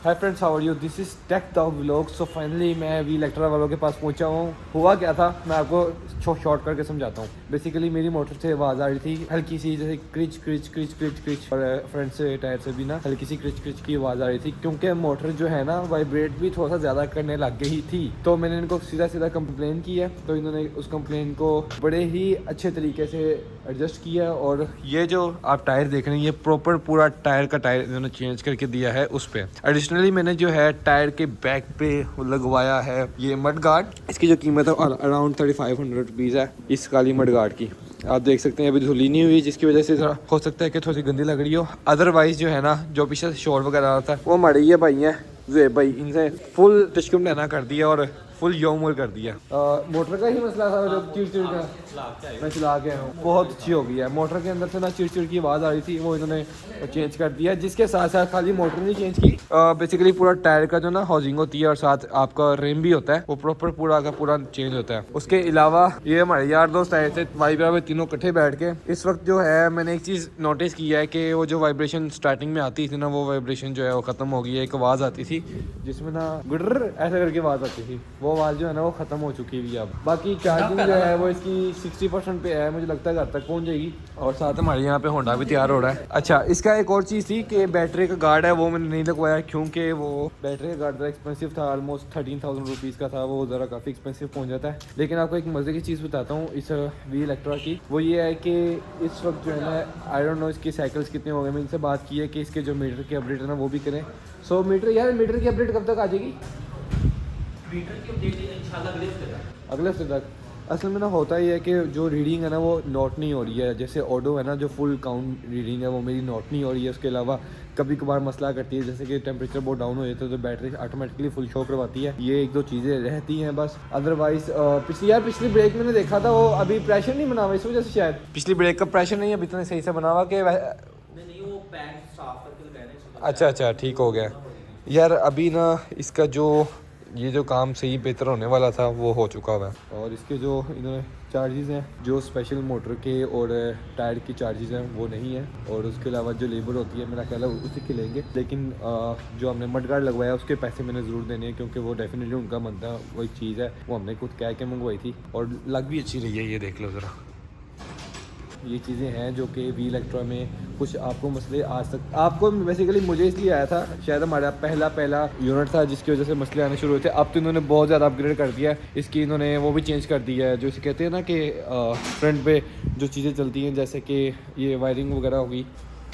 Hi friends, how are you? This is tech the vlog. So finally मैं V Electra वालों के पास पहुंचा हूँ। हुआ क्या था मैं आपको शॉर्ट करके समझाता हूँ। बेसिकली मेरी मोटर से आवाज़ आ रही थी हल्की सी, जैसे क्रिच क्रिच क्रिच क्रिच क्रिच, और फ्रंट से टायर से भी ना हल्की सी क्रिच क्रिच की आवाज़ आ रही थी, क्योंकि मोटर जो है ना वाइब्रेट भी थोड़ा सा ज़्यादा करने लग गई थी। तो मैंने इनको सीधा सीधा कंप्लेन की है, तो इन्होंने उस कंप्लेन को बड़े ही अच्छे तरीके से एडजस्ट किया। और ये जो आप टायर देख रहे हैं, ये प्रॉपर पूरा टायर का टायर इन्होंने चेंज करके दिया है उस पर। एडिशनली मैंने जो है टायर के बैक पे लगवाया है ये मड गार्ड। इसकी जो कीमत है अराउंड 3500 रुपीज़ है इस काली मड गार्ड की। आप देख सकते हैं अभी धुली नहीं हुई, जिसकी वजह से थोड़ा हो सकता है कि थोड़ी सी गंदी लग रही हो। अदरवाइज जो है ना, जो पीछे शोर वगैरह आ रहा था वो हमारे ये भाई हैं जुएब भाई, इनसे फुल टचकम लेना कर दिया और फुल योमोल कर दिया। मोटर का ही मसला था जो चिड़चिड़ का मैं चला के हूँ, बहुत अच्छी हो गई है। मोटर के अंदर से ना चिड़चिड़ की आवाज़ आ रही थी, वो इन्होंने चेंज कर दिया। जिसके साथ साथ खाली मोटर नहीं चेंज की, बेसिकली पूरा टायर का जो ना हाउसिंग होती है और साथ आपका रिम भी होता है, वो प्रॉपर पूरा का पूरा चेंज होता है। उसके अलावा ये हमारे यार दोस्त आए थे वाइब्रा में, तीनों इकट्ठे बैठ के। इस वक्त जो है मैंने एक चीज़ नोटिस की है कि वो जो वाइब्रेशन स्टार्टिंग में आती थी ना, वो वाइब्रेशन जो है वो ख़त्म हो गई है। एक आवाज़ आती थी जिसमें ना गुडर ऐसा करके आवाज़ आती थी, वो आवाज़ जो है ना वो ख़त्म हो चुकी है अब। बाकी चार्जिंग जो है वो इसकी 60% पे है, मुझे लगता है घर तक पहुंच जाएगी। और साथ हमारे यहाँ पे होंडा भी तैयार हो रहा है। अच्छा, इसका एक और चीज़ थी कि बैटरी का गार्ड है वो मैंने नहीं लगवाया, क्योंकि वो बैटरी का गार्ड ज़रा एक्सपेंसिव था, ऑलमोस्ट 13,000 रुपीज़ का था। वो ज़रा काफ़ी एक्सपेंसिव पहुँच जाता है। लेकिन आपको एक मज़े की चीज़ बताता हूँ इस वी इलेक्ट्रा की, वो ये है कि इस वक्त जो है ना, आई डोंट नो इसकी साइकिल्स कितने हो गए। मैंने इनसे बात की है कि इसके जो मीटर की अपडेट है ना वो भी करें। सो मीटर की अपडेट कब तक आ जाएगी? मीटर की अपडेट इंशाल्लाह अगले हफ्ते तक। असल में ना होता ही है कि जो रीडिंग है ना वो नोट नहीं हो रही है। जैसे ऑडो है ना, जो फुल काउंट रीडिंग है वो मेरी नोट नहीं हो रही है। उसके अलावा कभी कभार मसला करती है, जैसे कि टेम्परेचर बहुत डाउन हो जाता है तो बैटरी ऑटोमेटिकली फुल शो करवाती है। ये एक दो चीज़ें रहती हैं बस। अदरवाइज पिछली ब्रेक मैंने देखा था वो अभी प्रेशर नहीं बना हुआ, इस वजह से शायद पिछली ब्रेक का प्रेशर नहीं अभी इतना सही से बना हुआ कि नहीं वो पैड साफ करके लगाने। अच्छा ठीक हो गया यार। अभी ना इसका जो ये जो काम सही बेहतर होने वाला था वो हो चुका हुआ है। और इसके जो इन्होंने चार्जेस हैं, जो स्पेशल मोटर के और टायर की चार्जेस हैं वो नहीं है। और उसके अलावा जो लेबर होती है मेरा ख्याल है उसी के लेंगे। लेकिन जो हमने मड गार्ड लगवाया उसके पैसे मैंने ज़रूर देने हैं, क्योंकि वो डेफिनेटली उनका बनता है। वो एक चीज़ है, वो हमने खुद कह के मंगवाई थी और लग भी अच्छी रही है। ये देख लो ज़रा, ये चीज़ें हैं जो कि वी इलेक्ट्रा में कुछ आपको मसले आ सकते। आपको बेसिकली मुझे इसलिए आया था, शायद हमारा पहला यूनिट था जिसकी वजह से मसले आने शुरू हुए थे। अब तो इन्होंने बहुत ज़्यादा अपग्रेड कर दिया है इसकी। इन्होंने वो भी चेंज कर दिया है, जो इसे कहते हैं ना कि फ्रंट पे जो चीज़ें चलती हैं, जैसे कि ये वायरिंग वगैरह होगी,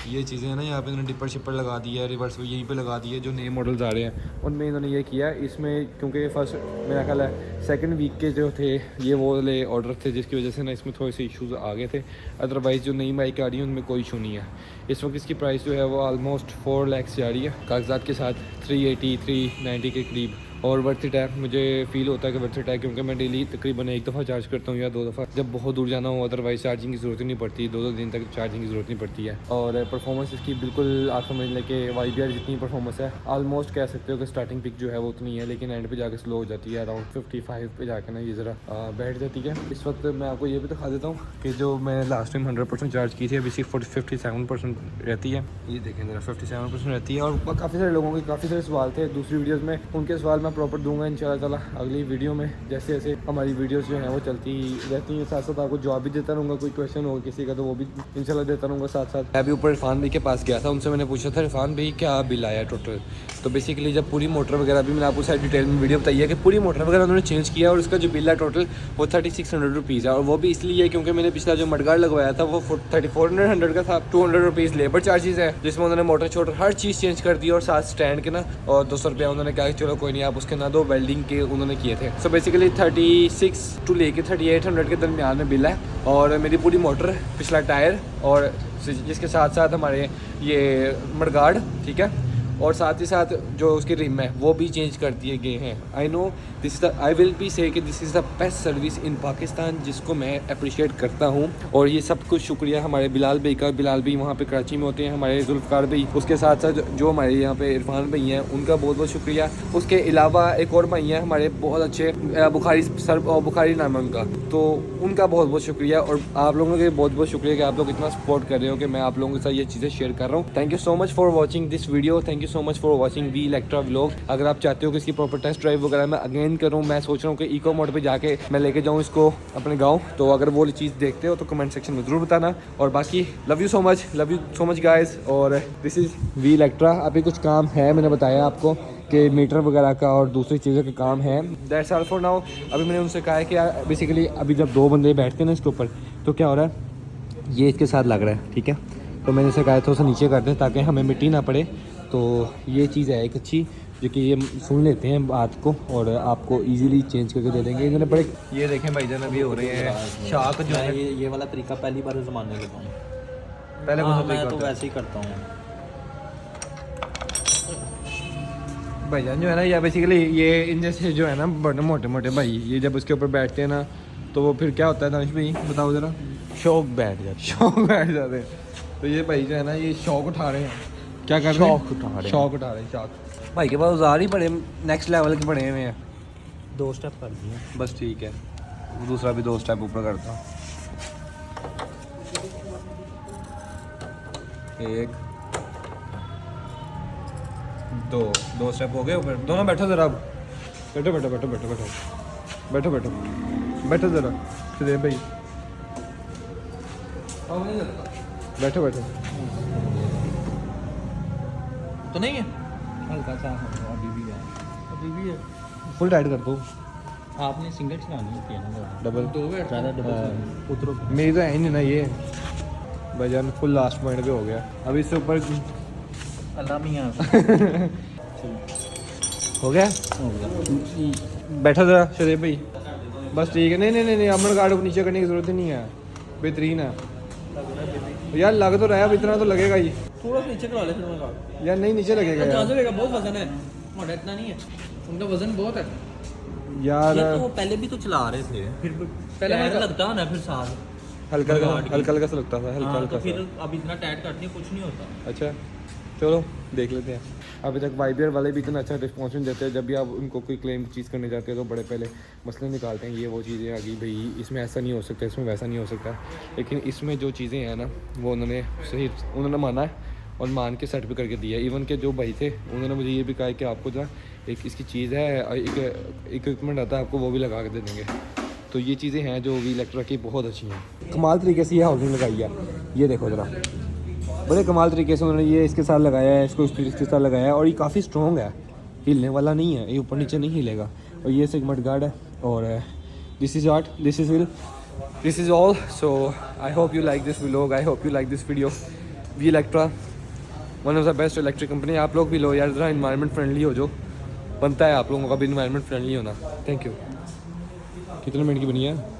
ये चीज़ें हैं ना, यहाँ पे इन्होंने डिपर शिपर लगा दिया है, रिवर्स भी यहीं पे लगा दिए। जो नए मॉडल्स आ रहे हैं उनमें इन्होंने ये किया है। इसमें क्योंकि फर्स्ट मेरा ख्याल है सेकंड वीक के जो थे ये वो वाले ऑर्डर थे, जिसकी वजह से ना इसमें थोड़े से इश्यूज़ आ गए थे। अदरवाइज़ जो नई बाइक आ रही है उनमें कोई इशू नहीं है। इस वक्त इसकी प्राइस जो है वो ऑलमोस्ट 4 लाख से आ रही है, कागजात के साथ 380 390 के करीब। और वर्थ इट है, मुझे फील होता है कि वर्थ इट है, क्योंकि मैं डेली तकरीबन एक दफ़ा चार्ज करता हूँ या 2 दफ़ा, जब बहुत दूर जाना हो। अदरवाइज़ चार्जिंग की ज़रूरत ही नहीं पड़ती, 2 दिन तक चार्जिंग की ज़रूरत नहीं पड़ती है। और परफॉर्मेंस इसकी बिल्कुल आप समझ लें कि YBR जितनी परफॉर्मेंस है, ऑलमोस्ट कह सकते हो कि स्टार्टिंग पिक जो है वो उतनी है, लेकिन एंड पे जाकर स्लो हो जाती है। अराउंड 55 पे जाकर ना ये ज़रा बैठ जाती है। इस वक्त मैं आपको ये भी दिखा देता हूँ कि जो मैं लास्ट टाइम 100% चार्ज की थी, अभी सिर्फ 57% रहती है। ये देखें ज़रा, 57% रहती है। और काफ़ी सारे लोगों के काफ़ी सारे सवाल थे दूसरी वीडियोज़ में, उनके सवाल मैं प्रॉपर दूंगा इंशाल्लाह ताला अगली वीडियो में। जैसे जैसे हमारी वीडियोस जो हैं वो चलती रहती हैं, साथ साथ आपको जवाब भी देता रहूँगा। कोई क्वेश्चन हो किसी का तो वो भी इंशाल्लाह देता रहूँगा साथ साथ। मैं अभी ऊपर इरफान भाई के पास गया था, उनसे मैंने पूछा था इरफान भाई क्या बिल आया टोटल। तो बेसिकली जब पूरी मोटर वगैरह भी मैंने आपको सारी डिटेल में वीडियो बताई है कि पूरी मोटर वगैरह उन्होंने चेंज किया, और उसका जो बिल है टोटल वो 3600 रुपीज़ है। और वो भी इसलिए क्योंकि मैंने पिछला जो मडगार्ड लगवाया था वो 3400 का था। 200 रुपीज़ लेबर चार्जेस है, जिसमें उन्होंने मोटर छोटर हर चीज़ चेंज कर दी, और साथ स्टैंड के ना और 200 रुपया उन्होंने कहा कि चलो कोई नहीं आप उसके ना दो, वेल्डिंग के उन्होंने किए थे। सो बेसिकली 36 टू लेके 3800 के दरमियान में बिल है। और मेरी पूरी मोटर, पिछला टायर, और जिसके साथ साथ हमारे ये मडगार्ड, ठीक है, और साथ ही साथ जो उसकी रिम है वो भी चेंज कर दिए गए हैं। I know this is the I will be से कि this is the best service in Pakistan, जिसको मैं अप्रिशिएट करता हूँ। और ये सब कुछ शुक्रिया हमारे बिलाल भाई का। बिलाल भाई वहाँ पे कराची में होते हैं, हमारे जुल्फ़कार भाई, उसके साथ साथ जो हमारे यहाँ पे इरफान भाई हैं उनका बहुत बहुत शुक्रिया। उसके अलावा एक और भाई हैं हमारे बहुत अच्छे, बुखारी नाम है उनका, तो उनका बहुत बहुत शुक्रिया। और आप लोगों के बहुत बहुत शुक्रिया कि आप लोग इतना सपोर्ट कर रहे हो कि मैं आप लोगों के साथ ये चीज़ें शेयर कर रहा हूँ। Thank you so much for watching this video. Thank you so much for watching V Electra vlog. अगर आप चाहते हो कि इसकी प्रॉपर टेस्ट ड्राइव वगैरह मैं अगेन करूँ, मैं सोच रहा हूँ कि इको मोड पे जाके मैं लेके जाऊँ इसको अपने गाँव, तो अगर वो चीज़ देखते हो तो कमेंट सेक्शन में ज़रूर बताना। और बाकी love you so much guys. और दिस इज़ वी इलेक्ट्रा। अभी कुछ काम है, मैंने बताया आपको कि मीटर वगैरह का और दूसरी चीज़ों के काम है। That's all for now. अभी मैंने उनसे कहा है कि बेसिकली अभी जब 2 बंदे बैठते हैं ना इसके ऊपर, तो क्या हो रहा है, ये इसके साथ लग रहा है, ठीक है। तो मैंने इसे कहा था उसे नीचे कर दें ताकि हमें मिट्टी ना पड़े। तो ये चीज़ है एक अच्छी, जो कि ये सुन लेते हैं बात को और आपको इजीली चेंज करके दे देंगे। इन्होंने बड़े, ये देखें भाईजान अभी हो रहे हैं शाख जो है, ये वाला तरीका पहली बार ज़माने लगा हूँ। पहले कौन सा मैं तरीका तो होता है? वैसे ही करता हूँ भाईजान जो है ना, या बेसिकली ये इन जैसे जो है ना बड़े मोटे मोटे भाई, ये जब उसके ऊपर बैठते हैं ना तो वो फिर क्या होता है दानिश भाई बताओ ज़रा? शौक बैठ जाता शौक बैठ जाते हैं। तो ये भाई जो है ना ये शौक उठा रहे हैं, क्या कर रहे हैं? शौक उठा रहे हैं। शौक उठा रहे हैं, शौक। भाई के पास औजार ही बड़े नेक्स्ट लेवल के बड़े हुए हैं। 2 स्टेप कर दिए बस ठीक है, दूसरा भी 2 स्टेप ऊपर करता हूँ। 1 2 स्टेप हो गए ऊपर। दोनों बैठो ज़रा, अब बैठो बैठो बैठो बैठो बैठो बैठो बैठो बैठो ज़रा सुदेव भाई, बैठो बैठो। तो नहीं है, हल्का सा अभी भी है। फुल टाइट कर दो। आपने सिंगल चलानी होती है ना, डबल ज़्यादा डबल उतरो। मेरी तो है ही नहीं ना ये भाईजान, फुल लास्ट पॉइंट पे हो गया। अभी इससे ऊपर अल्लाह मियाँ हो गया। बैठो ज़रा शरीफ भाई, बस ठीक है। नहीं नहीं नहीं नहीं, अमन गार्ड को नीचे करने की ज़रूरत ही नहीं है, बेहतरीन है यार। लग तो रहा है, अब इतना तो लगेगा ही थोड़ा नीचे करा ले फिर यार। नहीं नीचे लगेगा यार, लगेगा, बहुत वजन है, मोटा इतना नहीं है, उनका वजन बहुत है यार ये तो वो पहले भी तो चला रहे थे, फिर पहले लगता है ना, फिर साथ हल्का हल्का सा लगता था, हल्का हाँ, हल्का तो फिर सा। अब इतना टाइट करती है कुछ नहीं होता। अच्छा चलो देख लेते हैं। अभी तक वाइबियर वाले भी इतना अच्छा रिस्पॉन्स नहीं देते हैं। जब भी आप उनको कोई क्लेम चीज़ करने जाते हैं तो बड़े पहले मसले निकालते हैं, ये वो चीज़ें आ गई भाई, इसमें ऐसा नहीं हो सकता, इसमें वैसा नहीं हो सकता। लेकिन इसमें जो चीज़ें हैं ना वो उन्होंने सही उन्होंने माना है और मान के सेट भी करके दिया है। इवन के जो भाई थे उन्होंने मुझे ये भी कहा है कि आपको जो एक इसकी चीज़ है, एक इक्विपमेंट आता है, आपको वो भी लगा के दे देंगे। तो ये चीज़ें हैं जो वी इलेक्ट्रा की बहुत अच्छी हैं। कमाल तरीके से ये हाउसिंग लगाई है, ये देखो ज़रा, बड़े कमाल तरीके से उन्होंने ये इसके साथ लगाया है, इसको इसके साथ लगाया है। और ये काफ़ी स्ट्रॉन्ग है, हिलने वाला नहीं है, ये ऊपर नीचे नहीं हिलेगा। और ये सेगमेंट गार्ड है। और this is art, this is all. So I hope you like this vlog, I hope you like this video. V Electra one of the best electric company. आप लोग भी लो यार, ज़रा इन्वायरमेंट फ्रेंडली हो, जो बनता है आप लोगों का भी इन्वायरमेंट फ्रेंडली होना। Thank you. कितने मिनट की बनी है?